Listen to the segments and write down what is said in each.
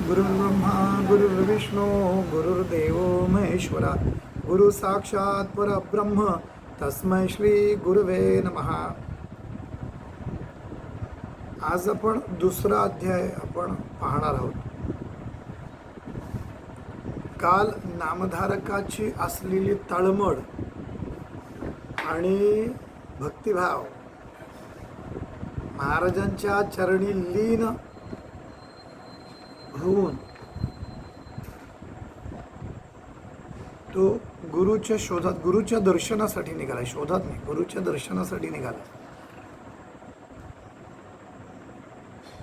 गुरुर्ब्रह्मा गुरुर्विष्णू गुरुर्देव महेश्वरा गुरु साक्षात परब्रह्म तस्मै श्री गुरुवे नमः. आज आपण दुसरा अध्याय आपण पाहणार आहोत. काल नामधारकाची असलेली तळमळ आणि भक्तिभाव महाराजांच्या चरणी लीन होऊन तो गुरुच्या शोधात, गुरुच्या दर्शनासाठी निघाला. शोधात नाही, गुरुच्या दर्शनासाठी निघाला.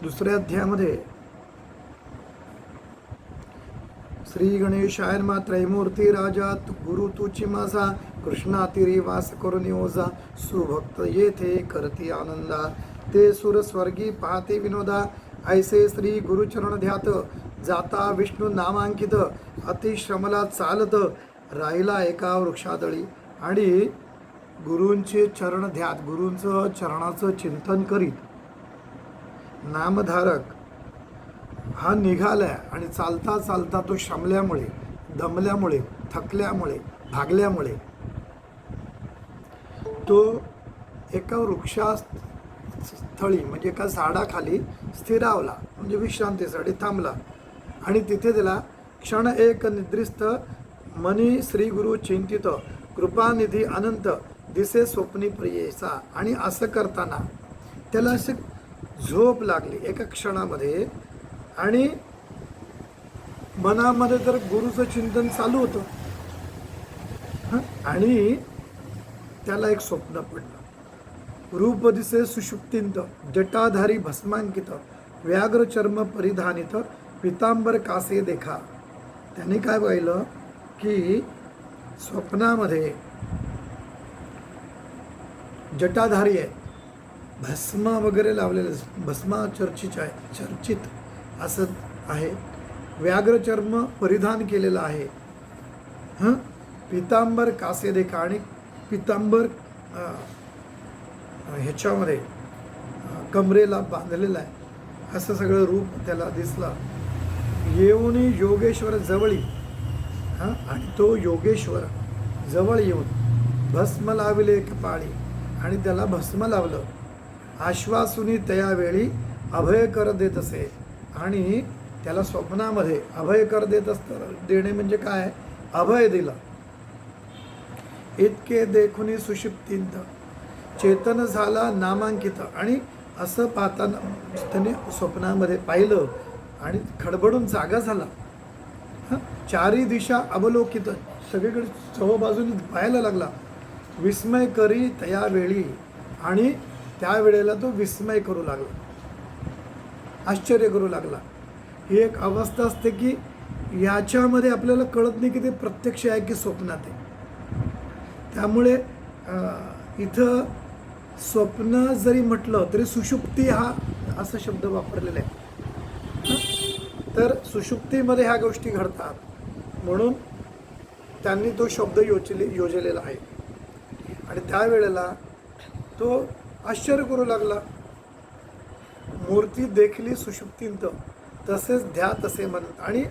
दुसऱ्या अध्यायामध्ये श्री गणेशाय नमः. त्रैमूर्ती राजा गुरु तुची माझा, कृष्णातिरी वास करून ओझा, सुभक्त येथे करती आनंदा, ते सुर स्वर्गी पाहते विनोदा, ऐसे श्री गुरुचरण ध्यात, जाता विष्णू नामांकित, अतिश्रमला चालत, राहिला एका वृक्षादळी. आणि गुरूंचे चरण ध्यात, गुरूंचं चरणाचं चिंतन करीत नामधारक हा निघालाय. आणि चालता चालता तो श्रमल्यामुळे, दमल्यामुळे, थकल्यामुळे, भागल्यामुळे तो एका वृक्षास्थळी म्हणजे एका झाडाखाली स्थिरावला, म्हणजे विश्रांतीसाठी थांबला. आणि तिथे त्याला क्षण एक निद्रिस्त मनी श्री गुरु चिंतित, कृपानिधी अनंत दिसे स्वप्नी प्रियेचा. आणि असं करताना त्याला असे झोप लागली एका क्षणामध्ये. आणि मनामध्ये तर गुरुचं चिंतन चालू होतं. आणि त्याला एक स्वप्न पडलं. रूप दिसे सुषुप्तिंत, जटाधारी भस्मांकित, व्याघ्र चर्म परिधानित, पितांबर कासे देखा. त्याने काय पाहिलं की स्वप्नामध्ये जटाधारी आहे, भस्म वगैरे लावलेले, भस्मा चर्चित असं आहे, व्याघ्र चर्म परिधान केलेलं आहे, पितांबर कासे देखा. आणि पितांबर ह्याच्यामध्ये कमरेला बांधलेलं आहे, असं सगळं रूप त्याला दिसलं. येऊन योगेश्वर जवळी, आणि तो योगेश्वर जवळ येऊन भस्म लावले कपाळी, आणि त्याला भस्म लावलं. आश्वासुनी तयावेळी अभय कर देत असे. आणि त्याला स्वप्नामध्ये अभय कर देत देणे म्हणजे काय, अभय दिलं. इतके देखुनी सुषुप्तिंत, चेतन झाला नामांकित. आणि असं पाहताना त्याने स्वप्नामध्ये पाहिलं आणि खडबडून जागा झाला. चारी दिशा अवलोकित, सगळीकडे चहूबाजूने पाहायला लागला. विस्मय करी तयावेळी, आणि त्यावेळेला तो विस्मय करू लागला, आश्चर्य करू लागला. ही एक अवस्था असते की याच्यामध्ये आपल्याला कळत नाही की ते प्रत्यक्ष आहे की स्वप्नात आहे. त्यामुळे इथं स्वप्न जरी म्हटलं तरी सुषुप्ती हा असा शब्द वापरलेला आहे. तर सुषुप्तीमध्ये ह्या गोष्टी घडतात, म्हणून त्यांनी तो शब्द योजलेला आहे. आणि त्यावेळेला तो आश्चर्य करू लागला. मूर्ती देखली सुषुप्तींत, तसेच ध्या तसे म्हणत. आणि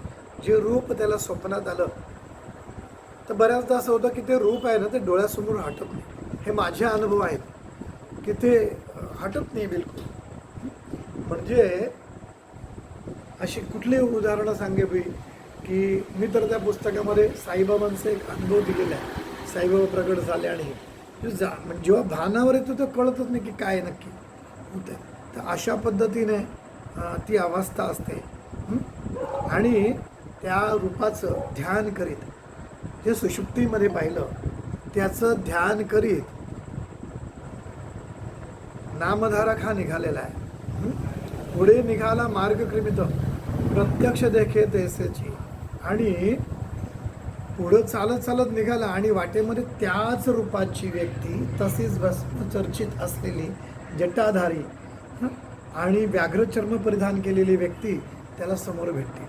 जे रूप त्याला स्वप्नात आलं, तर बऱ्याचदा असं होतं की ते रूप आहे ना, ते डोळ्यासमोर हटत नाही. हे माझे अनुभव आहेत की ते हटत नाही बिलकुल. म्हणजे अशी कुठली उदाहरणं सांगे बी की मी तर त्या पुस्तकामध्ये साईबाबांचा एक अनुभव दिलेला आहे. साईबाबा प्रगट झाले आणि जेव्हा भानावर येतो तर कळतच नाही की काय नक्की होतं. तर अशा पद्धतीने ती अवस्था असते. आणि त्या रूपाचं ध्यान करीत, जे सुषुप्तीमध्ये पाहिलं त्याचं ध्यान करीत नामधारक हा निघालेला आहे. पुढे निघाला मार्गक्रमित, प्रत्यक्ष देखे तैसेची. आणि पुढं चालत चालत निघाला. आणि वाटेमध्ये त्याच रूपाची व्यक्ती, तशीच भस्म चर्चित असलेली जटाधारी आणि व्याघ्रचर्म परिधान केलेली व्यक्ती त्याला समोर भेटते.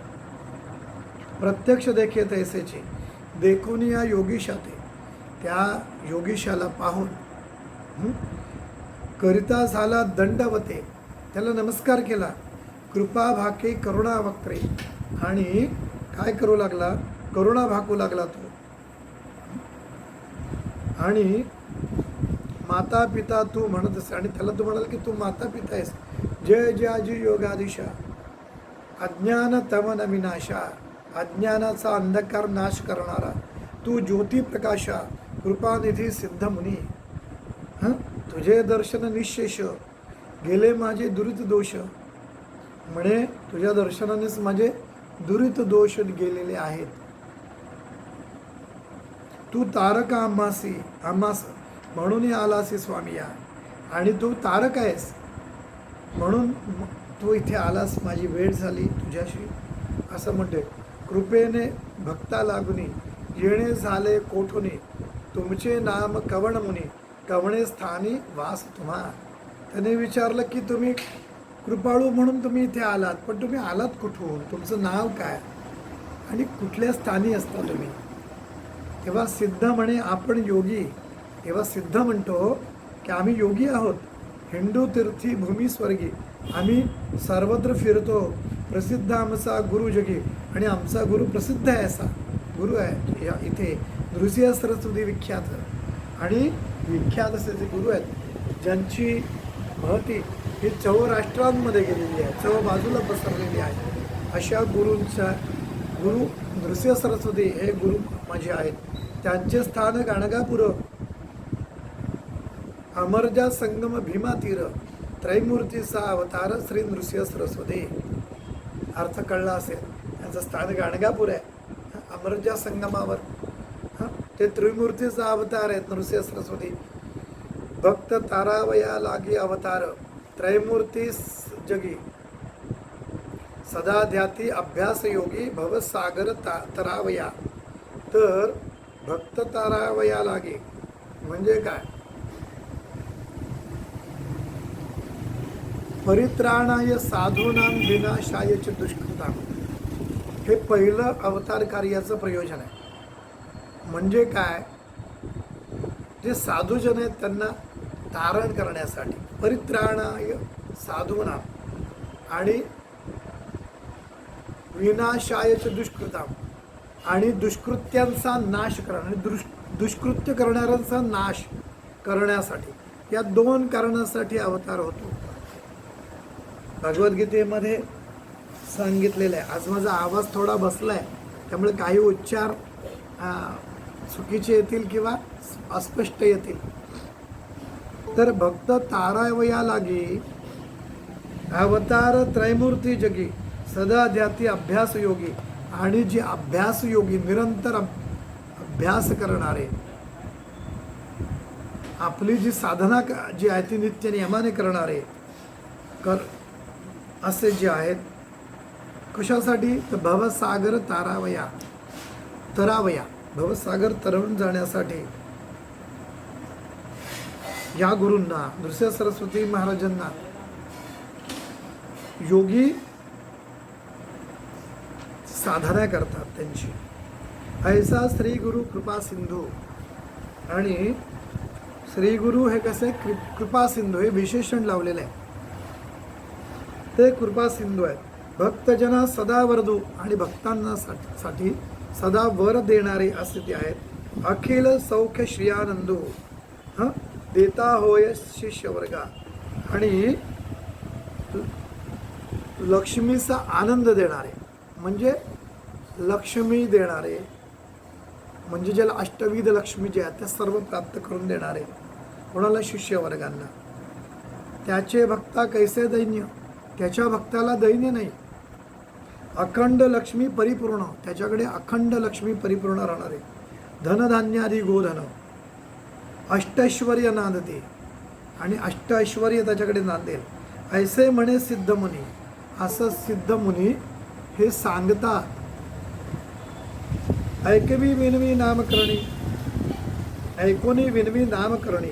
प्रत्यक्ष देखे तैसेची, देखून या योगीशाते, त्या योगीशाला पाहून करिता झाला दंडवते, त्याला नमस्कार केला. कृपा भाके करुणा वक्रे, आणि काय करू लागला, करुणा भाकू लागला तो. आणि माता पिता तू म्हणत असे, आणि त्याला तू म्हणाल की तू माता पिता आहेस. जय जयाजी योगाधीशा, अज्ञान तमन विनाशा, अज्ञानाचा अंधकार नाश करणारा तू ज्योती प्रकाशा, कृपानिधी सिद्ध मुनी. तुझे दर्शन निशेष, गेले माझे दुरित दोष. म्हणे तुझ्या दर्शनानेच माझे दुरित दोष गेलेले आहेत. तू तारका आम्हास म्हणून आलासी स्वामी या, आणि तू तारक आहेस म्हणून तू इथे आलास, माझी वेळ झाली तुझ्याशी असं म्हणते. कृपेने भक्ता लागुनी, येणे झाले कोठुनी, तुमचे नाम कवण मुनी, कवणे स्थानी वास तुम्हा. त्याने विचारलं की तुम्ही कृपाळू म्हणून तुम्ही इथे आलात, पण तुम्ही आलात कुठून, तुमचं नाव काय आणि कुठल्या स्थानी असता तुम्ही. तेव्हा सिद्ध म्हणे आपण योगी. तेव्हा सिद्ध म्हणतो की आम्ही योगी आहोत, हिंदू तीर्थी भूमी स्वर्गी, आम्ही सर्वत्र फिरतो, प्रसिद्ध आमचा गुरु जगी, आणि आमचा गुरु प्रसिद्ध आहे असा गुरु आहे इथे नृसिंह सरस्वती विख्यात. आणि विख्यात असे जे गुरु आहेत ज्यांची महती ही चौराष्ट्रांमध्ये गेलेली आहे, चौ बाजूला पसरलेली आहे, अशा गुरूंचा गुरु नृसिंह सरस्वती हे गुरु माझे आहेत. त्यांचे स्थान गाणगापूर, अमरजा संगम भीमा तीर, त्रैमूर्तीचा अवतार श्री नृसिंह सरस्वती. अर्थ कळला असेल. त्यांचं स्थान गाणगापूर आहे, अमरजा संगमावर. ते त्रिमूर्तीचा अवतार आहेत नृसिंह सरस्वती. भक्त तारावया लागी अवतार, त्रैमूर्ती जगी, सदा ध्याती अभ्यास योगी, भवसागर तरावया. तर भक्त तारावया लागे म्हणजे काय, परित्राणाय साधूनां विनाशाय च दुष्कृतां. हे पहिलं अवतार कार्याचं प्रयोजन आहे. म्हणजे काय, जे साधूजन आहेत त्यांना तारण करण्यासाठी, परित्राणाय साधूनां आणि विनाशायच दुष्कृतां, आणि दुष्कृत्यांचा नाश करणार, दुष्कृत्य करणाऱ्यांचा नाश करण्यासाठी. या दोन कारणासाठी अवतार होतो. भगवद्गीतेमध्ये सांगितलेलं आहे. आज माझा आवाज थोडा बसलाय त्यामुळे काही उच्चार चुकीचे येतील किंवा अस्पष्ट येतील. तर भक्त तारावया लागी अवतार त्रैमूर्ती जगी, सदा ध्याती अभ्यास योगी, आणि जे अभ्यास योगी निरंतर अभ्यास करणारे, आपली जी साधना जी आहे ती नित्य नियमाने करणारे असे जे आहेत. कशासाठी, तर भवसागर तरावया, भवसागर तरवून जाण्यासाठी या गुरूंना, नृसिंह सरस्वती महाराजांना योगी साधना करतात त्यांची. ऐसा श्री गुरु कृपा सिंधू. आणि श्री गुरु हे कसे कृपा सिंधू, हे विशेषण लावलेलं आहे. ते कृपा सिंधू आहेत. भक्तजना सदा वरदू, आणि भक्तांना साठी सदा वर देणारे असे ते आहेत. अखिल सौख्य श्रियानंदू, देता होय शिष्य वर्गा, आणि लक्ष्मीचा आनंद देणारे, म्हणजे लक्ष्मी देणारे, म्हणजे ज्याला अष्टविध लक्ष्मी जे आहेत त्या सर्व प्राप्त करून देणारे. कोणाला, शिष्य वर्गांना. त्याचे भक्ता कैसे दैन्य, त्याच्या भक्ताला दैन्य नाही. अखंड लक्ष्मी परिपूर्ण, त्याच्याकडे अखंड लक्ष्मी परिपूर्ण राहणारे. धनधान्यादी गोधन, अष्टैश्वर्य नांदते, आणि अष्टऐश्वर्य त्याच्याकडे नांदेल. ऐसे म्हणे सिद्ध मुनी, असं सिद्ध मुनी हे सांगतात. ऐकवी विनवी नामकरणी, ऐकोनी विनवी नामकरणी,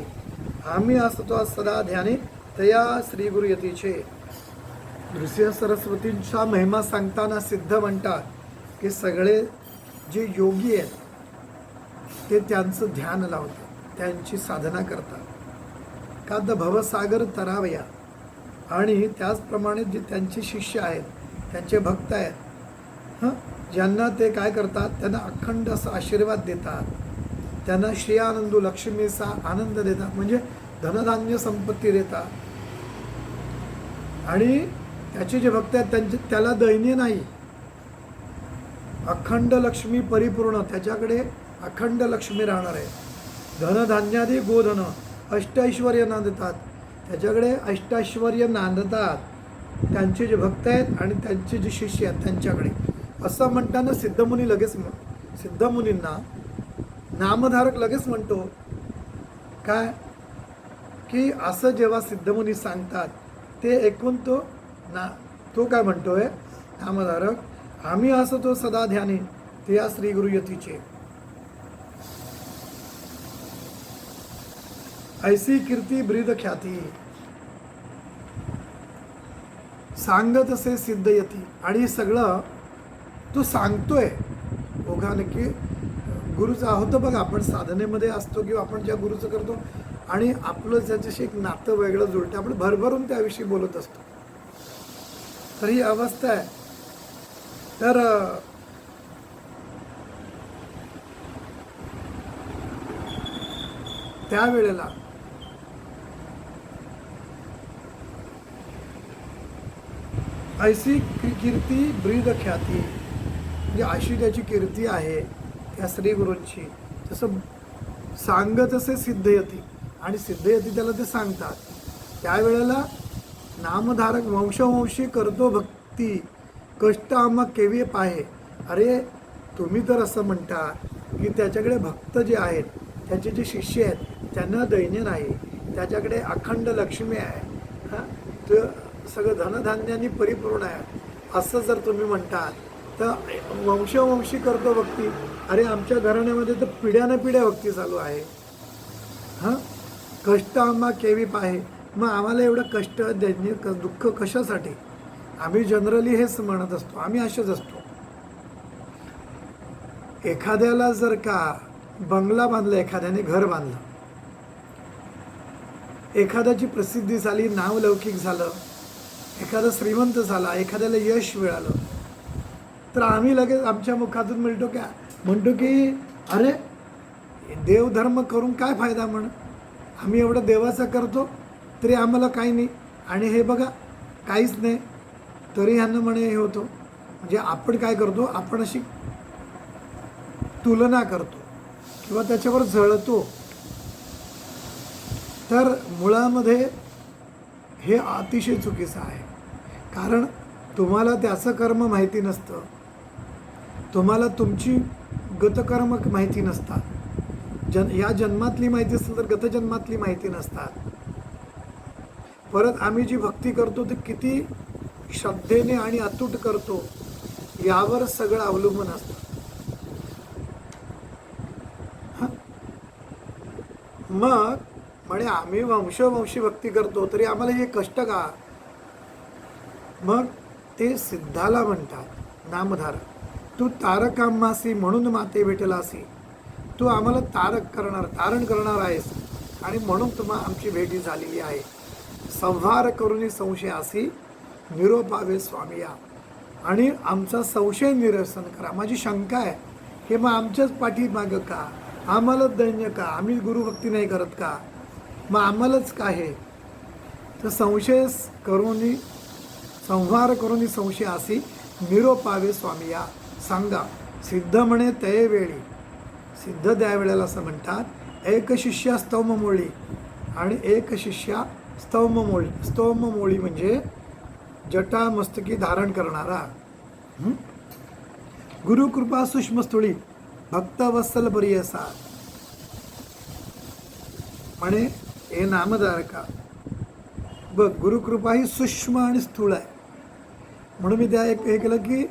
आम्ही असतो सदा ध्यानी, तया श्री गुरु यतीचे. नृसिंह सरस्वतींचा महिमा सांगताना सिद्ध म्हणतात की सगळे जे योगी आहेत ते त्यांचं ध्यान लावतात, त्यांची साधना करतात. का तर भवसागर तरावया. आणि त्याचप्रमाणे जे त्यांचे शिष्य आहेत, त्यांचे भक्त आहेत, हां, ज्यांना ते काय करतात, त्यांना अखंड असं आशीर्वाद देतात, त्यांना श्रेयानंदू लक्ष्मीचा आनंद देतात, म्हणजे धनधान्य संपत्ती देतात. आणि त्याचे जे भक्त आहेत त्याला दैन्य नाही, अखंड लक्ष्मी परिपूर्ण, त्याच्याकडे अखंड लक्ष्मी राहणार आहे. धनधान्यादी गोधन अष्टैश्वर्य नांदतात, त्याच्याकडे अष्टैश्वर्य नांदतात त्यांचे जे भक्त आहेत आणि त्यांचे जे शिष्य आहेत त्यांच्याकडे. असं म्हणताना सिद्धमुनी लगेच सिद्धमुनींना नामधारक लगेच म्हणतो काय, की असं जेव्हा सिद्धमुनी सांगतात ते ऐकून तो काय म्हणतोय, नामधारक, आम्ही असतो सदा ध्यानी ते या श्री गुरुयतीचे. ऐसी कीर्ती ब्रीद ख्याती सांगत असे सिद्ध यती. आणि सगळं तो सांगतोय ओघाने, की गुरुचं होतं बघा, आपण साधनेमध्ये असतो किंवा आपण ज्या गुरुचं करतो आणि आपलं त्याच्याशी एक नातं वेगळं जुळतं, आपण भरभरून त्याविषयी बोलत असतो. तर ही अवस्था आहे. तर त्यावेळेला ऐसी कीर्ती ब्रीद ख्याती, म्हणजे अशी त्याची कीर्ती आहे त्या श्रीगुरूंची. तसं सांगत असे सिद्धयती, आणि सिद्धयती त्याला ते सांगतात. त्यावेळेला नामधारक वंशवंशी करतो भक्ती कष्ट आम्हा केवी पाहे. अरे तुम्ही तर असं म्हणता की त्याच्याकडे भक्त जे आहेत, त्याचे जे शिष्य आहेत त्यांना दैन्य नाही, त्याच्याकडे अखंड लक्ष्मी आहे, हां, तर सगळं धनधान्याने परिपूर्ण आहे, असं जर तुम्ही म्हणतात तर वंशवंशी करतो भक्ती. अरे आमच्या घराण्यामध्ये तर पिढ्यानं पिढ्या भक्ती चालू आहे. हां, कष्ट आम्हा केवी पाहे. मग आम्हाला एवढं कष्ट दैन्य दुःख कशासाठी? आम्ही जनरली हेच म्हणत असतो, आम्ही असेच असतो. एखाद्याला जर का बंगला बांधला, एखाद्याने घर बांधलं, एखाद्याची प्रसिद्धी झाली, नाव लौकिक झालं, एखादा श्रीमंत झाला, एखाद्याला यश मिळालं, तर आम्ही लगेच आमच्या मुखातून म्हणतो की अरे देवधर्म करून काय फायदा, म्हण आम्ही एवढं देवाचं करतो तरी आम्हाला काही नाही, आणि हे बघा काहीच नाही तरी ह्यांना म्हणे हे होतं. म्हणजे आपण काय करतो, आपण अशी तुलना करतो किंवा त्याच्यावर जळतो. तर मुळामध्ये हे अतिशय चुकीचं आहे. कारण तुम्हाला त्याचं कर्म माहिती नसतं, तुम्हाला तुमची गतकर्म माहिती नसतात, या जन्मातली माहिती असेल तर गतजन्मातली माहिती नसतात. परत आम्ही जी भक्ती करतो ते किती श्रद्धेने आणि अतूट करतो यावर सगळं अवलंबून असतं. मग म्हणे आम्ही वंशवंशी भक्ती करतो तरी आम्हाला हे कष्ट का? मग ते सिद्धाला म्हणतात नामधारक, तू तारकामासी म्हणून माते भेटलासी. तू आम्हाला तारण करणार आहेस आणि म्हणून तुम्हाला आमची भेटी झालेली आहे. संहार करून संशयासी निरोपावे स्वामिया. आणि आमचा संशय निरसन करा. माझी शंका आहे की मग आमच्याच पाठीमागं का, आम्हालाच दैन्य का, आम्ही गुरुभक्ती नाही करत का, मग आम्हालाच का हे? तर संहार करून संशयासी निरोपावे स्वामिया. सांगा सिद्ध म्हणे तये वेळी, सिद्ध त्यावेळेला असं म्हणतात, एक शिष्या स्तवममोळी, आणि एक शिष्या स्तवममोळी म्हणजे जटा मस्तकी धारण करणारा. गुरुकृपा सूक्ष्मस्थूळी भक्तवत्सल बरियसा. म्हणे हे नामधारका बघ, गुरुकृपा ही सूक्ष्म आणि स्थूळ आहे. म्हणून मी त्या हे केलं की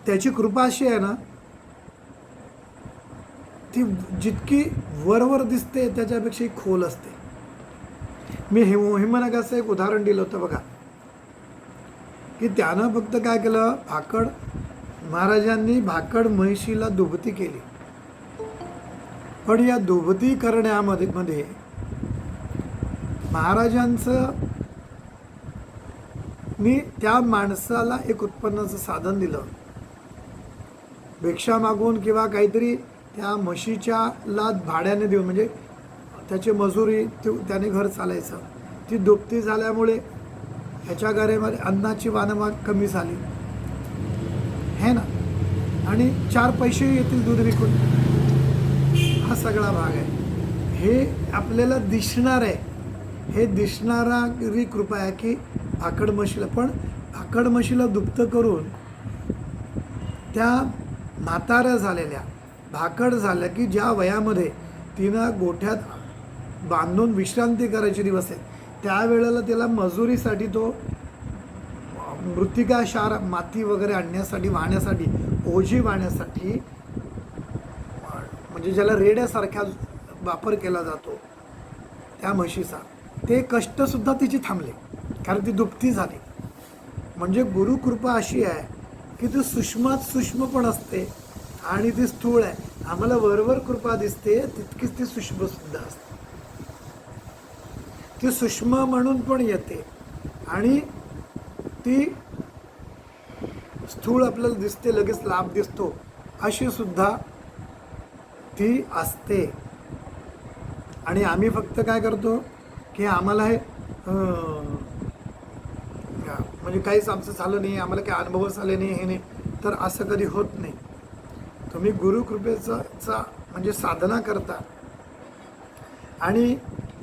त्याची कृपा अशी आहे ना, ती जितकी वरवर दिसते त्याच्यापेक्षा खोल असते. मी हिमनगाचं एक उदाहरण दिलं होतं बघा, की त्यानं फक्त काय केलं, महाराजांनी भाकड म्हैशीला दुभती केली, पण या दुभती करण्यामध्ये महाराजांचं मी त्या माणसाला एक उत्पन्नाचं साधन दिलं, भिक्षा मागून किंवा काहीतरी त्या म्हशीच्या लाद भाड्याने देऊन, म्हणजे त्याची मजुरी त्याने घर चालायचं. ती दुपटी झाल्यामुळे ह्याच्या घरामध्ये अन्नाची वानवा कमी झाली है ना, आणि 4 पैसे येतील दूध विकून. हा सगळा भाग आहे. हे आपल्याला दिसणार आहे, हे दिसणारी कृपा आहे की भाकड म्हशीला, पण भाकड म्हशीला दुप्त करून त्या म्हाताऱ्या झालेल्या, भाकड झाल्या की ज्या वयामध्ये तिनं गोठ्यात बांधून विश्रांती करायचे दिवस आहेत, त्यावेळेला त्याला मजुरीसाठी तो मृत्तिका क्षार माती वगैरे आणण्यासाठी, वाहण्यासाठी, ओझी वाहण्यासाठी, म्हणजे ज्याला रेड्यासारख्या वापर केला जातो त्या म्हशीचा, ते कष्टसुद्धा तिची थांबले कारण ती दुपती झाली. म्हणजे गुरुकृपा अशी आहे की ती सूक्ष्मात सूक्ष्म पण असते आणि ती स्थूळ आहे. आम्हाला वरवर कृपा दिसते तितकीच ती सूक्ष्मसुद्धा असते. ती सूक्ष्म म्हणून पण येते आणि ती स्थूळ आपल्याला दिसते, लगेच लाभ दिसतो, अशी सुद्धा ती असते. आणि आम्ही फक्त काय करतो की आम्हाला हे म्हणजे काहीच आमचं झालं नाही, आम्हाला काही अनुभवच आले नाही, हे नाही, तर असं कधी होत नाही. तुम्ही गुरुकृपेचा म्हणजे साधना करता आणि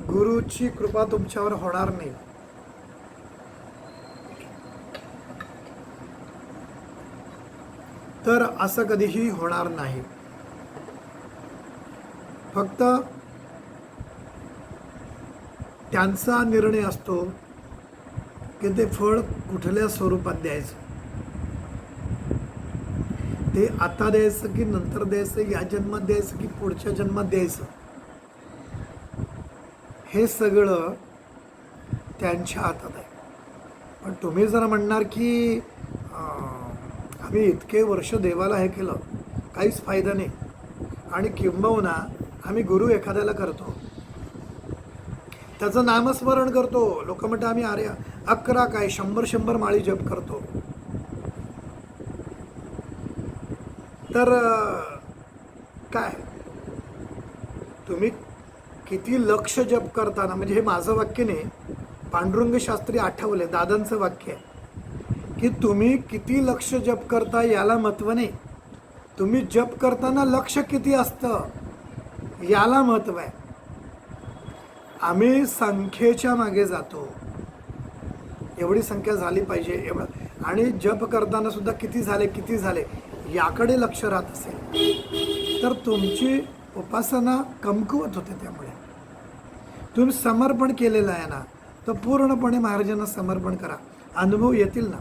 गुरुची कृपा तुमच्यावर होणार नाही. तर असं कधीही होणार नाही. फक्त त्यांचा निर्णय असतो की ते फळ कुठल्या स्वरूपात द्यायचं, ते आता द्यायचं की नंतर द्यायचं, या जन्मात द्यायचं की पुढच्या जन्मात द्यायचं, हे सगळं त्यांच्या हातात आहे. पण तुम्ही जर म्हणणार की आम्ही इतके वर्ष देवाला हे केलं, काहीच फायदा नाही, आणि किंबहुना आम्ही गुरु एखाद्याला करतो, त्याचं नामस्मरण करतो, लोक म्हणतात आम्ही 11 काय 100 माळी जप करतो, तर काय तुम्ही किती लक्ष जप करताना, म्हणजे हे माझं वाक्य नाही, पांडुरंग शास्त्री आठवले दादांचं वाक्य आहे की तुम्ही किती लक्ष जप करता याला महत्त्व नाही, तुम्ही जप करताना लक्ष किती असतं याला महत्त्व आहे. आम्ही संख्येच्या मागे जातो, एवढी संख्या झाली पाहिजे एवढं, आणि जप करताना सुद्धा किती झाले याकडे लक्ष राहत असेल तर तुमची उपासना कमकुवत होते. त्यामुळे तुम्ही समर्पण केलेलं आहे ना, तर पूर्णपणे महाराजांना समर्पण करा, अनुभव येतील ना.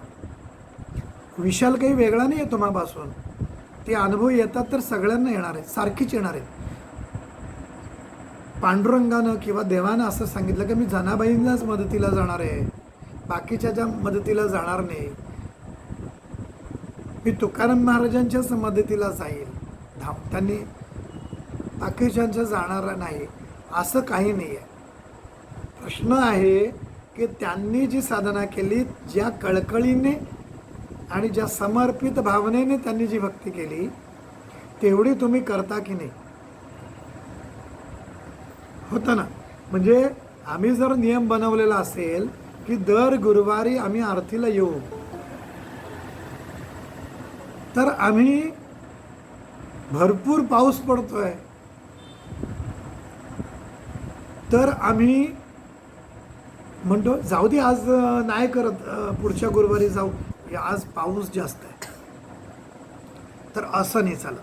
विशाल काही वेगळा नाही आहे तुम्हापासून, ते अनुभव येतात तर सगळ्यांना येणार आहेत, सारखीच येणार आहेत. पांडुरंगानं किंवा देवानं असं सांगितलं की मी जनाबाईंनाच मदतीला जाणार आहे, बाकीच्याच्या मदतीला जाणार नाही, मी तुकाराम महाराजांच्याच मदतीला जाईल, त्यांनी बाकीच्यांच्या जाणार नाही, असं काही नाही आहे. प्रश्न आहे की त्यांनी जी साधना केली, ज्या कळकळीने आणि ज्या समर्पित भावनेने त्यांनी जी भक्ती केली, तेवढी तुम्ही करता की नाही, होतं ना. म्हणजे आम्ही जर नियम बनवलेला असेल की दर गुरुवारी आम्ही आरतीला येऊ, तर आम्ही भरपूर पाऊस पडतोय तर आम्ही म्हणतो जाऊ दे आज नाही करत, पुढच्या गुरुवारी जाऊ, आज पाऊस जास्त आहे, तर असं नाही चालत.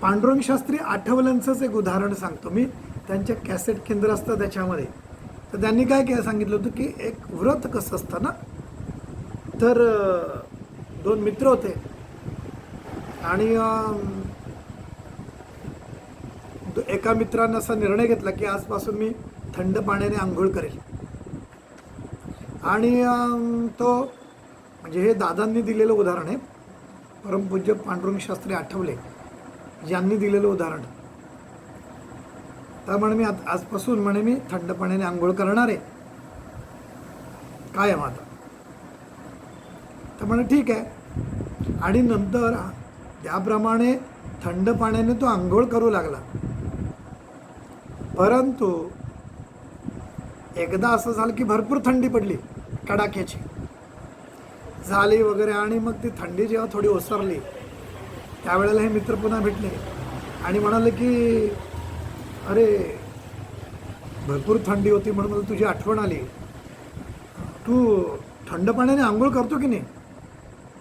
पांडुरंग शास्त्री आठवल्यांचंच एक उदाहरण सांगतो मी, त्यांच्या कॅसेट केंद्र असतं त्याच्यामध्ये, तर त्यांनी काय सांगितलं होतं की एक व्रत कसं असतं ना, तर 2 मित्र होते आणि एका मित्रानं असा निर्णय घेतला की आजपासून मी थंड पाण्याने आंघोळ करेल, आणि तो म्हणजे हे दादांनी दिलेलं उदाहरण आहे, परमपूज्य पांडुरंग शास्त्री आठवले यांनी दिलेलं उदाहरण. तर म्हणे मी आजपासून म्हणे मी थंड पाण्याने आंघोळ करणार आहे कायम आता. तर म्हणे ठीक आहे. आणि नंतर त्याप्रमाणे थंड पाण्याने तो आंघोळ करू लागला. परंतु एकदा असं झालं की भरपूर थंडी पडली, कडाक्याची झाली वगैरे. आणि मग ती थंडी जेव्हा थोडी ओसरली त्यावेळेला हे मित्र पुन्हा भेटले आणि म्हणाले की अरे भरपूर थंडी होती म्हणून मला तुझी आठवण आली, तू थंड पाण्याने आंघोळ करतो की नाही?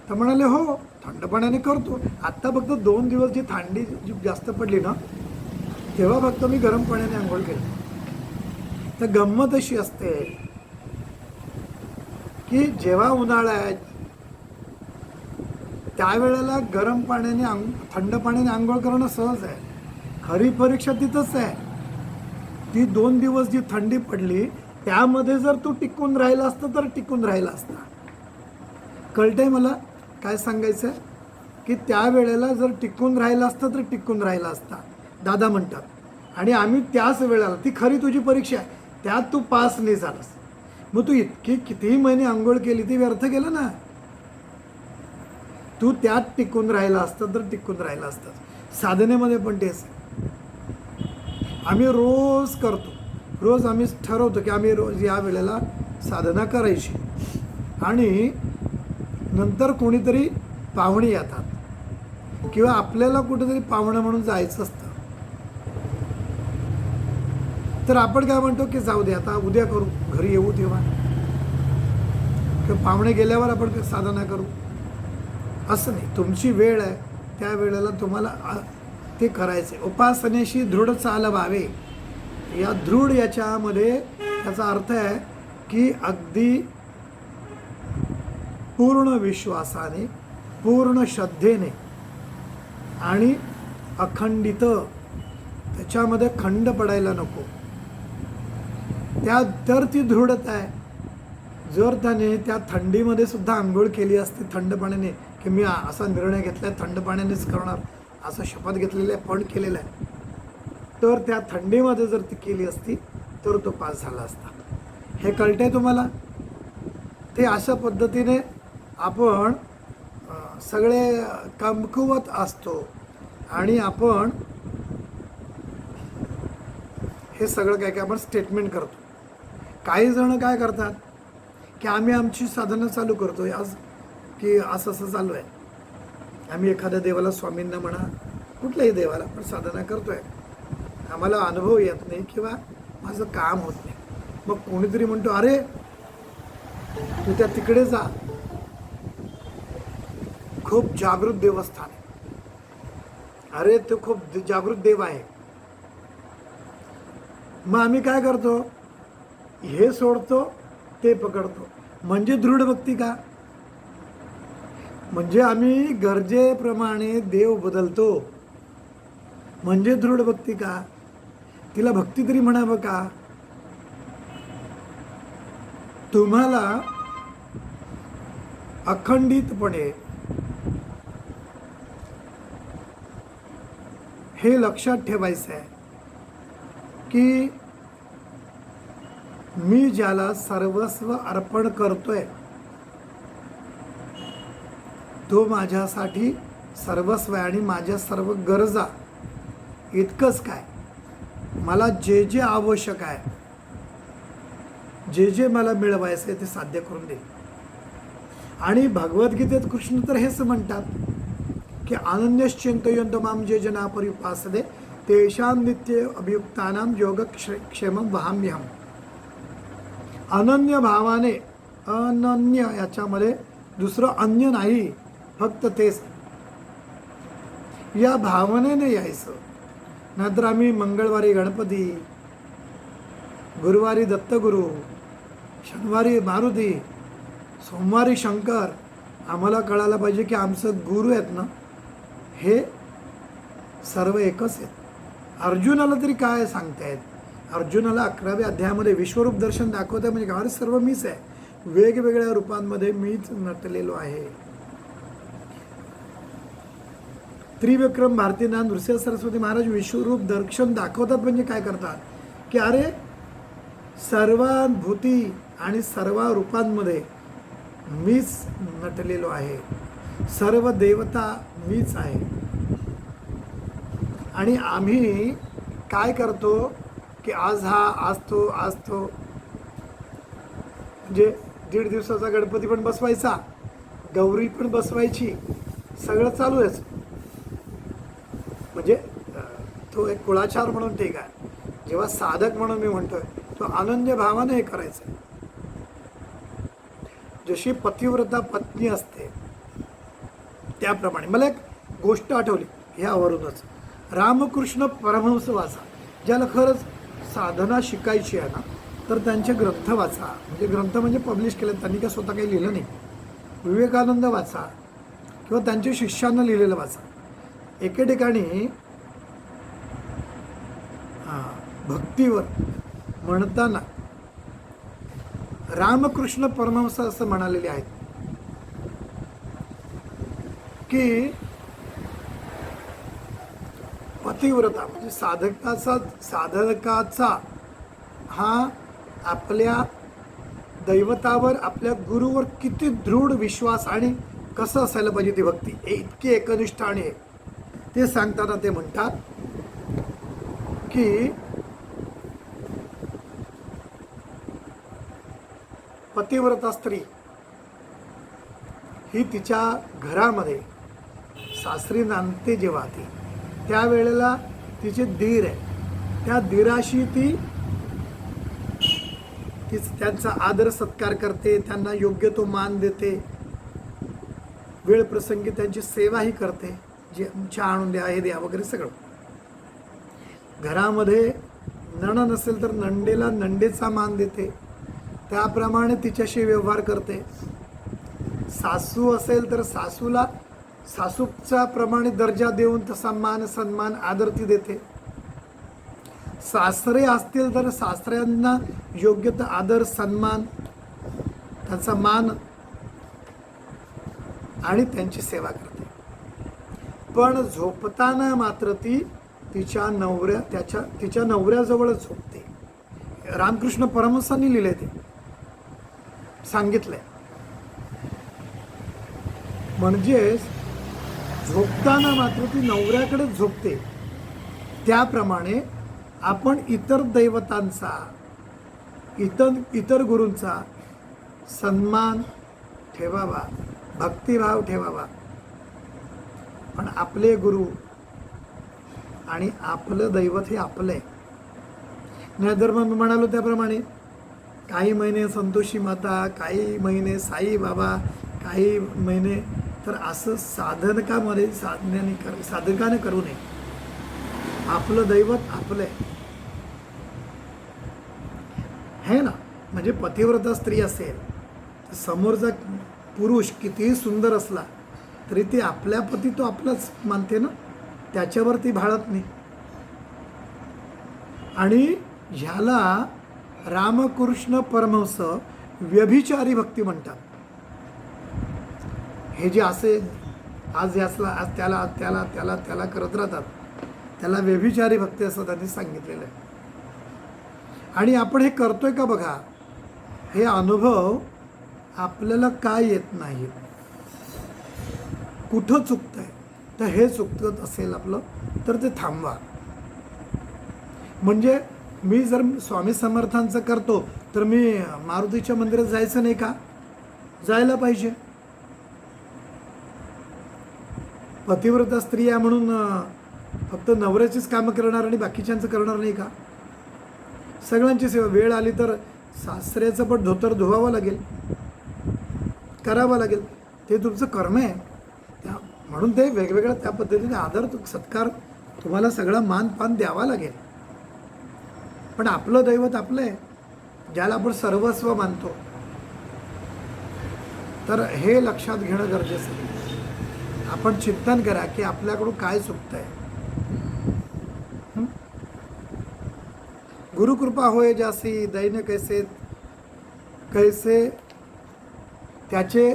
तर म्हणाले हो थंड पाण्याने करतो. आत्ता फक्त 2 दिवस जी थंडी जी जास्त पडली ना तेव्हा फक्त मी गरम पाण्याने आंघोळ केली. तर गंमत अशी असते की जेव्हा उन्हाळा आहे त्यावेळेला गरम पाण्याने थंड पाण्याने आंघोळ करणं सहज आहे. खरी परीक्षा तिथंच आहे. ती 2 दिवस जी थंडी पडली त्यामध्ये जर तू टिकून राहिला असतं तर टिकून राहिला असता. कळतंय मला काय सांगायचं आहे? की त्यावेळेला जर टिकून राहिला असतं तर टिकून राहिला असता दादा म्हणतात. आणि आम्ही त्याच वेळेला, ती खरी तुझी परीक्षा आहे, त्यात तू पास नाही झालास. मग तू इतकी कितीही महिने आंघोळ केली ती व्यर्थ गेलं ना. तू त्यात टिकून राहिला असतं तर टिकून राहिला असतं. साधनेमध्ये पण तेच आम्ही रोज करतो. रोज आम्ही ठरवतो की आम्ही रोज या वेळेला साधना करायची. आणि नंतर कोणीतरी पाहुणे येतात किंवा आपल्याला कुठेतरी पाहुणं म्हणून जायचं असतं. तर आपण काय म्हणतो की जाऊ दे आता उद्या करू, घरी येऊ तेव्हा, किंवा पाहुणे गेल्यावर आपण साधना करू. असं नाही, तुमची वेळ आहे त्या वेळेला तुम्हाला ते करायचे. उपासनेशी दृढ चालवावे. या दृढ याच्यामध्ये त्याचा अर्थ आहे की अगदी पूर्ण विश्वासाने, पूर्ण श्रद्धेने आणि अखंडित, त्याच्यामध्ये खंड पडायला नको. त्या तर ती दृढता आहे. जर त्याने त्या थंडीमध्ये सुद्धा आंघोळ केली असती थंड पाण्याने, की मी असा निर्णय घेतला आहे थंड पाण्यानेच करणार, असं शपथ घेतलेलं आहे, पण केलेलं आहे, तर त्या थंडीमध्ये जर ती केली असती तर तो पास झाला असता. हे कळतंय तुम्हाला? ते अशा पद्धतीने आपण सगळे कमकुवत असतो आणि आपण हे सगळं काय काय आपण स्टेटमेंट करतो. काही जण काय करतात की आम्ही आमची साधना चालू करतो आज, की असं असं चालू आहे, आम्ही एखाद्या देवाला, स्वामींना म्हणा कुठल्याही देवाला आपण साधना करतोय, आम्हाला अनुभव येत नाही किंवा माझं काम होत नाही. मग कोणीतरी म्हणतो अरे तू त्या तिकडे जा, खूप जागृत देवस्थान आहे, अरे तो खूप जागृत देव आहे. मग आम्ही काय करतो, हे सोडतो ते पकडतो. म्हणजे दृढ भक्ती का? म्हणजे आम्ही गरजेप्रमाणे देव बदलतो. म्हणजे दृढ भक्ती का? तिला भक्ती तरी म्हणावं का? तुम्हाला अखंडितपणे हे लक्षात ठेवायचं आहे की मी ज्याला सर्वस्व अर्पण करतोय तो माझ्यासाठी सर्वस्व आहे. आणि माझ्या सर्व गरजा इतकंच काय, मला जे जे आवश्यक आहे, जे जे मला मिळवायचं आहे ते साध्य करून देईल. आणि भगवद्गीतेत कृष्ण तर हेच म्हणतात की अनन्यश्चिंतयन्तो मां ये जना पर्युपासते तेषां नित्य अभियुक्तानां योगक्षेमं वहाम्यहम्. अनन्य भावाने, अनन्य याच्यामध्ये दुसरं अन्य नाही, फक्त तेच, या भावनेने यायचं. नाहीतर आम्ही मंगळवारी गणपती, गुरुवारी दत्तगुरू, शनिवारी मारुती, सोमवारी शंकर. आम्हाला कळायला पाहिजे की आमचं गुरु आहेत ना हे सर्व एकच आहेत. अर्जुनाला तरी काय सांगतायत? अर्जुनाला 11व्या अध्यायामध्ये विश्वरूप दर्शन दाखवत आहे. म्हणजे अरे सर्व मीच आहे, वेगवेगळ्या रूपांमध्ये मीच नटलेलो आहे. त्रिविक्रम भारतीनाथ नृसिंह सरस्वती महाराज विश्वरूप दर्शन दाखवतात. म्हणजे काय करतात की अरे सर्वानुभूती आणि सर्व रूपांमध्ये मीच नटलेलो आहे, सर्व देवता मीच आहे. आणि आम्ही काय करतो की आज तो म्हणजे 1.5 दिवसाचा गणपती पण बसवायचा, गौरी पण बसवायची, सगळं चालू आहे. म्हणजे तो एक कुळाचार म्हणून ठीक आहे. जेव्हा साधक म्हणून मी म्हणतोय तो अनन्य भावाने हे करायचं. जशी पतिव्रता पत्नी असते त्याप्रमाणे मला एक गोष्ट आठवली ह्यावरूनच. रामकृष्ण परमहंस वाचा, ज्याला खरंच साधना शिकायची आहे ना, तर त्यांचे ग्रंथ वाचा. म्हणजे ग्रंथ म्हणजे पब्लिश केले, त्यांनी काय स्वतः काही लिहिलं नाही. विवेकानंद वाचा किंवा त्यांच्या शिष्यांना लिहिलेलं वाचा. एके ठिकाणी भक्तीवर म्हणताना रामकृष्ण परमहंस असं म्हणालेले आहेत की पतिव्रता म्हणजे साधकाचा हा आपल्या दैवतावर, आपल्या गुरुवर किती दृढ विश्वास आणि कसं असायला पाहिजे ती भक्ती, इतकी एकनिष्ठ आणि ते सांगताना ते म्हणतात की पतिव्रता स्त्री ही तिच्या घरामध्ये सासरी नांदते जेव्हा ती, त्यावेळेला तिचे दीर आहे, त्या दीराशी ती त्यांचा आदर सत्कार करते, त्यांना योग्य तो मान देते, वेळ प्रसंगी त्यांची सेवाही करते, जे चहा आणून द्या, हे द्या वगैरे सगळं. घरामध्ये नणंद नसेल तर नंडेला नंडेचा मान देते, त्याप्रमाणे तिच्याशी व्यवहार करते. सासू असेल तर सासूला सासूच्या प्रमाणे दर्जा देऊन तसा मान सन्मान आदर ती देते. सासरे असतील तर सासऱ्यांना योग्य तो आदर सन्मान, त्यांचा मान आणि त्यांची सेवा करते. पण झोपताना मात्र ती तिच्या नवऱ्याजवळच झोपते. रामकृष्ण परमहंसांनी लिहिले, ते सांगितलंय. म्हणजे झोपताना मात्र ती नवऱ्याकडेच झोपते. त्याप्रमाणे आपण इतर दैवतांचा, इतर गुरूंचा सन्मान ठेवावा, भक्तिभाव ठेवावा. पण आपले गुरु आणि आपलं दैवत हे आपलं आहे. नाहीतर मग मी म्हणालो त्याप्रमाणे काही महिने संतोषी माता, काही महिने साई बाबा, काही महिने तर असं साधकामध्ये साधकाने करू नये. आपलं दैवत आपलं आहे ना. म्हणजे पतिव्रता स्त्री असेल तर समोरचा पुरुष कितीही सुंदर असला तरी ती आपल्या पती तो आपलाच मानते ना, त्याच्यावर ती भाळत नाही. आणि ह्याला रामकृष्ण परमहंस व्यभिचारी भक्ती म्हणतात. हे जे असे आज यासला आज त्याला त्याला त्याला त्याला करत राहतात, त्याला व्यभिचारी भक्ती असं त्यांनी सांगितलेलं आहे. आणि आपण हे करतोय का बघा, हे अनुभव आपल्याला काय येत नाही, कुठं चुकतंय. तर हे चुकत असेल आपलं तर ते थांबवा. म्हणजे मी जर स्वामी समर्थांचं करतो तर मी मारुतीच्या मंदिरात जायचं नाही का? जायला पाहिजे. पतिव्रता स्त्री आहे म्हणून फक्त नवऱ्याचीच कामं करणार आणि बाकीच्यांचं करणार नाही का? सगळ्यांची सेवा. वेळ आली तर सासऱ्याचं पण धोतर धुवावं लागेल, करावं लागेल, ते तुमचं कर्म आहे. म्हणून ते वेगवेगळ्या त्या पद्धतीने आदर सत्कार तुम्हाला सगळा मानपान द्यावा लागेल. पण आपलं दैवत आपलं आहे, ज्याला आपण सर्वस्व मानतो. तर हे लक्षात घेणं गरजेचं आहे. आपण चिंतन करा की आपल्याकडून काय चुकतंय. गुरुकृपा होय जासी दैन्य कैसे कैसे त्याचे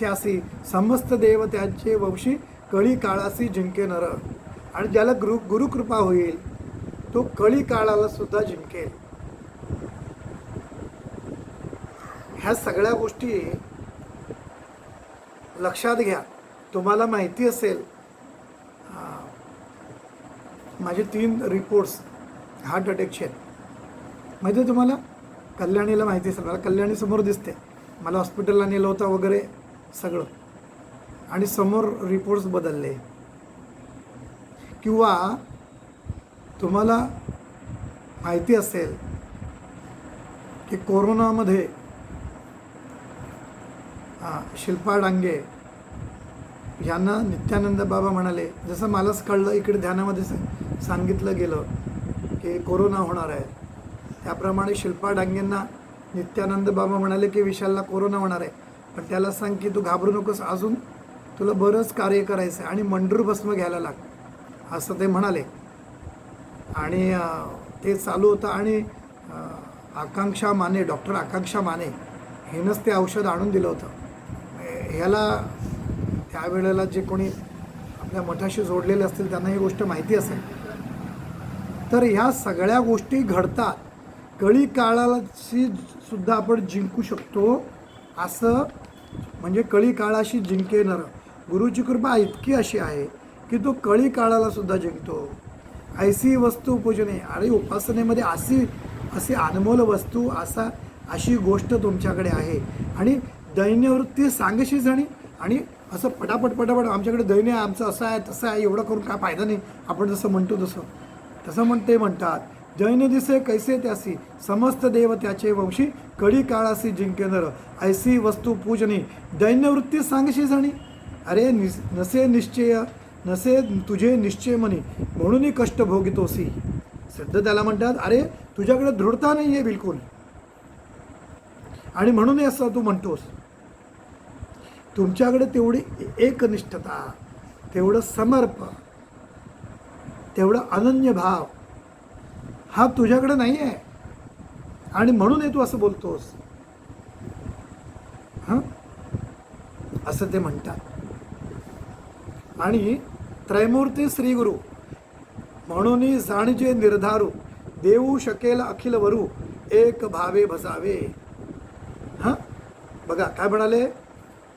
त्यासी समस्त देव त्याचे वंशी कळी काळासी जिंके नर. आणि ज्याला गुरुकृपा होईल तो कळी काळाला सुद्धा जिंकेल. ह्या सगळ्या गोष्टी लक्षात घ्या. तुम्हाला माहिती असेल माझे 3 रिपोर्ट्स हार्ट अटॅकचे आहेत. माहिती आहे तुम्हाला? कल्याणीला माहिती असेल. मला कल्याणी समोर दिसते. मला हॉस्पिटलला नेलं होतं वगैरे सगळं, आणि समोर रिपोर्ट्स बदलले. किंवा तुम्हाला माहिती असेल की कोरोनामध्ये शिल्पा डांगे यांना नित्यानंद बाबा म्हणाले, जसं मलाच कळलं इकडे ध्यानामध्ये सांगितलं गेलं की कोरोना होणार आहे, त्याप्रमाणे शिल्पा डांगेंना नित्यानंद बाबा म्हणाले की विशालला कोरोना होणार आहे, पण त्याला सांग की तू घाबरू नकोस, अजून तुला बरंच कार्य करायचं आहे आणि मंडूर भस्म घ्यायला लाग, असं ते म्हणाले. आणि ते चालू होतं. आणि आकांक्षा माने, डॉक्टर आकांक्षा माने हिनंच ते औषध आणून दिलं होतं. ह्याला त्यावेळेला जे कोणी आपल्या मठाशी जोडलेले असतील त्यांना ही गोष्ट माहिती असेल. तर ह्या सगळ्या गोष्टी घडतात. कळी काळाशी सुद्धा आपण जिंकू शकतो, असं म्हणजे कळी काळाशी जिंकेणार गुरुची कृपा इतकी अशी आहे की तो कळी काळाला सुद्धा जिंकतो. ऐसी वस्तू पूजने, आणि उपासनेमध्ये अशी अनमोल वस्तू, अशी गोष्ट तुमच्याकडे आहे. आणि दैन्यवृत्ती सांगशीच आणि असं पटापट आमच्याकडे दैन्य आहे, आमचं असं आहे तसं आहे, एवढं करून काय फायदा नाही, आपण जसं म्हणतो तसं ते म्हणतात. दैन दिसे कैसे त्यासी, समस्त देव त्याचे वंशी, कळी काळासी जिंकेनर, ऐसी वस्तू पूजनी, दैन्यवृत्ती सांगशीच अरे नसे तुझे निश्चय म्हणी, म्हणून कष्ट भोगितोसी. सिद्ध त्याला म्हणतात, अरे तुझ्याकडे दृढता नाही आहे बिलकुल, आणि म्हणून असं तू म्हणतोस. तुमच्याकडे तेवढी एकनिष्ठता, तेवढं समर्पण, तेवढं अनन्य भाव हा तुझ्याकडे नाही आहे, आणि म्हणून तू असं बोलतोस. असं ते म्हणतात. आणि त्रैमूर्ती श्री गुरु म्हणून जाणजे निर्धारू, देऊ शकेल अखिल वरू, एक भावे भसावे. बघा काय म्हणाले,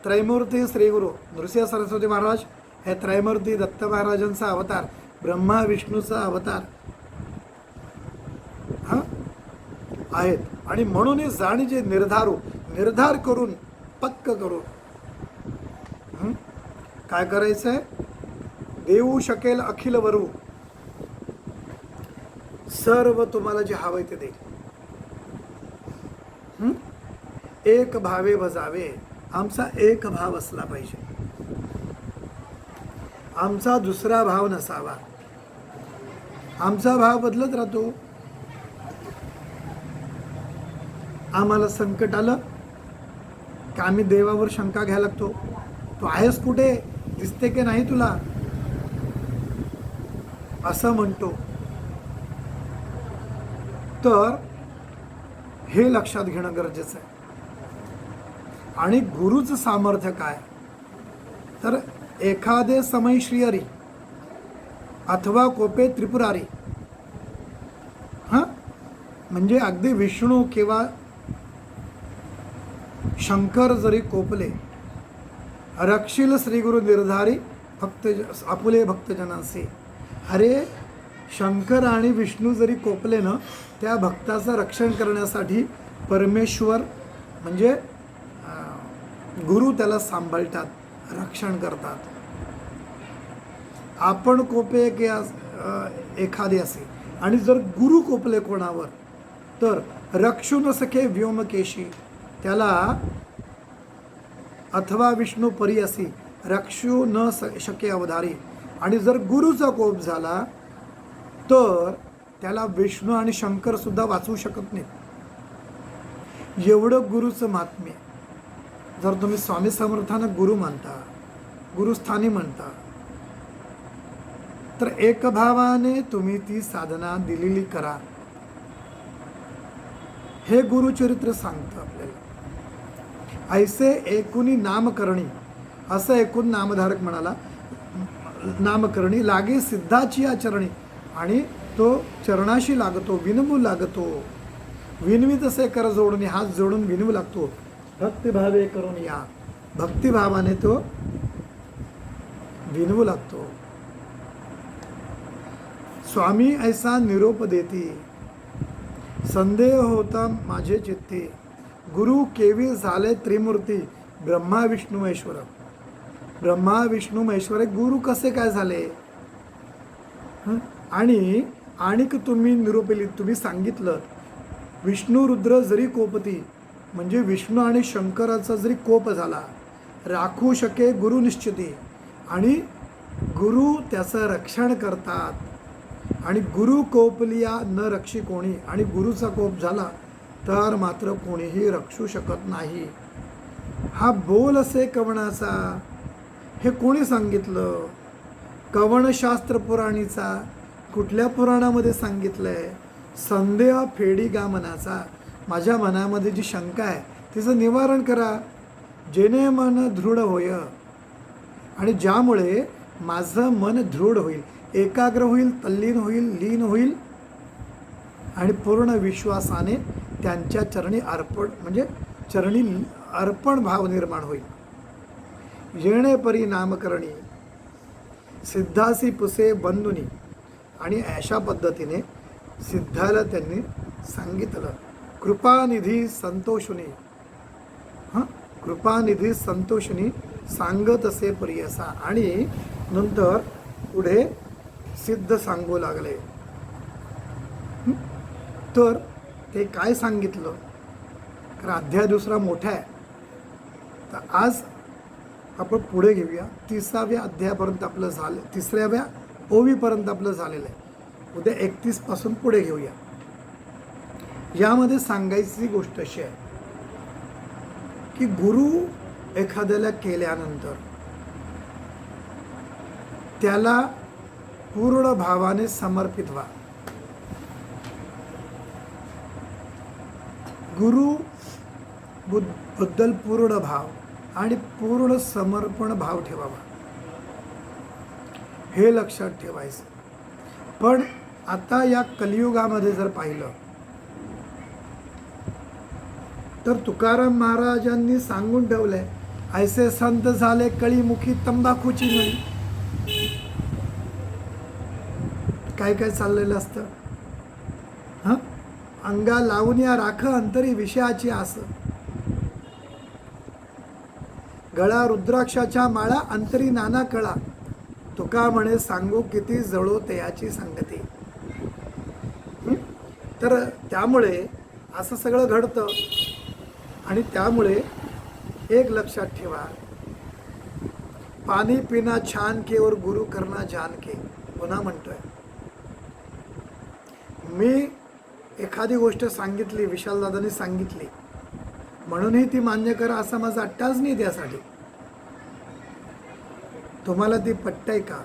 त्रैमूर्ती श्री गुरु नृसिंह सरस्वती महाराज हे त्रैमूर्ती दत्त महाराजांचा अवतार, ब्रह्मा विष्णूचा अवतार आहेत. आणि म्हणून जाणजे निर्धारू, निर्धार करून पक्क करून काय करायचंय, देऊ शकेल अखिल वरू, सर्व तुम्हाला जे हवंय ते देईल. एक भावे भजावे, आमचा एक भाव असला पाहिजे, आमचा दुसरा भाव नसावा. आमचा भाव बदलत राहतो. आम्हाला संकट आलं की आम्ही देवावर शंका घ्यायला लागतो, तू आहेस कुठे, दिसते की नाही तुला, असं म्हणतो. तर हे लक्षात घेणं गरजेचं आहे. आणि गुरुचं सामर्थ्य काय, तर एखादे समय श्रीहरी अथवा कोपे त्रिपुरारी, म्हणजे अगदी विष्णू किंवा शंकर जरी कोपले, रक्षील श्रीगुरु निर्धारी भक्त आपुले भक्तजनांचे. अरे शंकर आणि विष्णू जरी कोपले ना, त्या भक्ताचं रक्षण करण्यासाठी परमेश्वर म्हणजे गुरु त्याला सांभाळतात, रक्षण करतात. आपण कोपे एखादे असे, आणि जर गुरु कोपले कोणावर, तर रक्षू न सखे व्योमकेशी, त्याला अथवा विष्णू परी असी रक्षू न शके अवधारी. आणि जर गुरुचा कोप झाला तर त्याला विष्णू आणि शंकर सुद्धा वाचवू शकत नाहीत. एवढं गुरुचं महात्म्य. जर तुम्ही स्वामी समर्थांना गुरु मानता, गुरुस्थानी म्हणता, तर एकभावाने तुम्ही ती साधना दिलेली करा. हे गुरुचरित्र सांगतं आपल्याला. ऐसे एकूणी नामकरणी, असं एकूण नामधारक म्हणाला, नामकरणी लागे सिद्धाची आचरणी, आणि तो चरणाशी लागतो, विनवू लागतो. विनवी तसे कर जोडून, हात जोडून विनवू लागतो. भक्तिभावे करून या. भक्तिभावाने तो विनवू लागतो. स्वामी ऐसा निरोप देती, संदेह होता माझे चित्ती, गुरु केवी झाले त्रिमूर्ती, ब्रह्मा विष्णू महेश्वर. ब्रह्मा विष्णू महेश्वर गुरु कसे काय झाले? आणि तुम्ही निरोपिली, तुम्ही सांगितलं विष्णू रुद्र जरी कोपती, म्हणजे विष्णू आणि शंकराचा जरी कोप झाला, राखू शके गुरु निश्चिती, आणि गुरु त्याचं रक्षण करतात. आणि गुरु कोपलिया न रक्षी कोणी, आणि गुरुचा कोप झाला तर मात्र कोणीही रक्षू शकत नाही. हा बोल असे कवणाचा, हे कोणी सांगितलं? कवणशास्त्र पुराणीचा. कुठल्या पुराणामध्ये सांगितलंय? संदेह फेडी गा मनाचा, माझ्या मनामध्ये जी शंका आहे तिचं निवारण करा, जेणे मन दृढ होय, आणि ज्यामुळे माझं मन दृढ होईल, एकाग्र होईल, तल्लीन होईल, लीन होईल, आणि पूर्ण विश्वासाने त्यांच्या चरणी अर्पण, म्हणजे चरणी अर्पण भाव निर्माण होईल. येणे परी नामकरणी सिद्धासी पुसे बंधुनी, आणि अशा पद्धतीने सिद्धाला त्यांनी सांगितलं कृपानिधी संतोषुनी. कृपानिधी संतोषुनी सांगत असे प्रियसा. आणि नंतर पुढे सिद्ध सांगू लागले. तर ते काय सांगितलं? कारण अध्याय दुसरा मोठा आहे, तर आज आपण पुढे घेऊया. 30व्या अध्यायापर्यंत आपलं झालं, 3ऱ्या ओवीपर्यंत आपलं झालेलं आहे. उद्या 31 पासून पुढे घेऊया. यामध्ये सांगायची गोष्ट अशी आहे की गुरु एखाद्याला केल्यानंतर त्याला पूर्ण भावाने समर्पित व्हा. गुरु बद्दल पूर्ण भाव आणि पूर्ण समर्पण भाव ठेवावा, हे लक्षात ठेवायचं. पण आता या कलियुगामध्ये जर पाहिलं तर तुकाराम महाराजांनी सांगून ठेवलंय, ऐसे संत झाले कळीमुखी तंबाखूची नळी. काय काय चाललेलं असतं? अंगा लावून या राख अंतरी विषयाची आस, गळा रुद्राक्षाच्या माळा अंतरी नाना कळा, तुका म्हणे सांगू किती जळो तयाची संगती. तर त्यामुळे असं सगळं घडतं. आणि त्यामुळे एक लक्षात ठेवा, पाणी पिना छान के और गुरु करना जान के. पुन्हा म्हणतोय, मी एखादी गोष्ट सांगितली, विशालदादांनी सांगितली म्हणूनही ती मान्य करा असा माझा अट्टाच नाही. त्यासाठी तुम्हाला ती पटतंय का?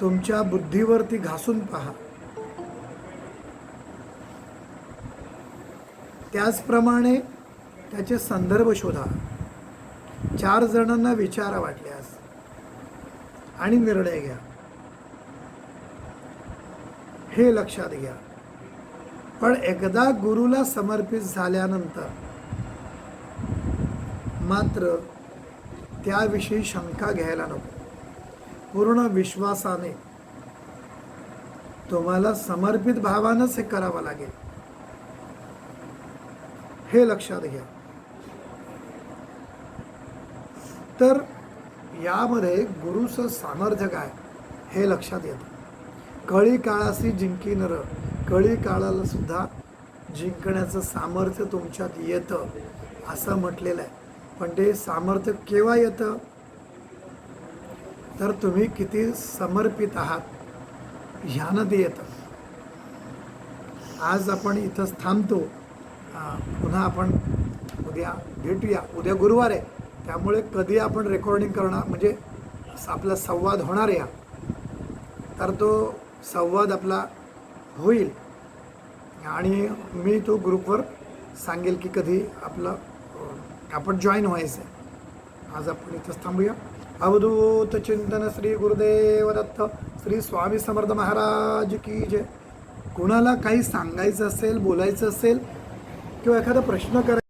तुमच्या बुद्धीवरती घासून पहा. त्याचप्रमाणे त्याचे संदर्भ शोधा, 4 जणांना विचारा वाटल्यास, आणि निर्णय घ्या. हे लक्षात घ्या. पण एकदा गुरुला समर्पित झाल्यानंतर मात्र त्याविषयी शंका घ्यायला नको. पूर्ण विश्वासाने तुम्हाला समर्पित भावानंच हे करावं लागेल, हे लक्षात घ्या. तर यामध्ये गुरुचं सामर्थ्य काय हे लक्षात येतं. कळी काळाशी जिंकी नर, कळी काळाला सुद्धा जिंकण्याचं सामर्थ्य तुमच्यात येतं असं म्हटलेलं आहे. पण ते सामर्थ्य केव्हा येतं? तर तुम्ही किती समर्पित आहात ह्यानं ते येतं. आज आपण इथंच थांबतो. पुन्हा आपण उद्या भेटूया. उद्या गुरुवार आहे, त्यामुळे कधी आपण रेकॉर्डिंग करणार, म्हणजे आपला संवाद होणार आहे, तर तो संवाद आपला होईल आणि मी तो ग्रुपवर सांगेल की कधी आपलं आपण जॉईन व्हायचं आहे. आज आपण इथंच थांबूया. अवधूत चिंतन श्री गुरुदेव दत्त. श्री स्वामी समर्थ महाराज की जय. कुणाला काही सांगायचं असेल, बोलायचं असेल किंवा एखादा प्रश्न करायचा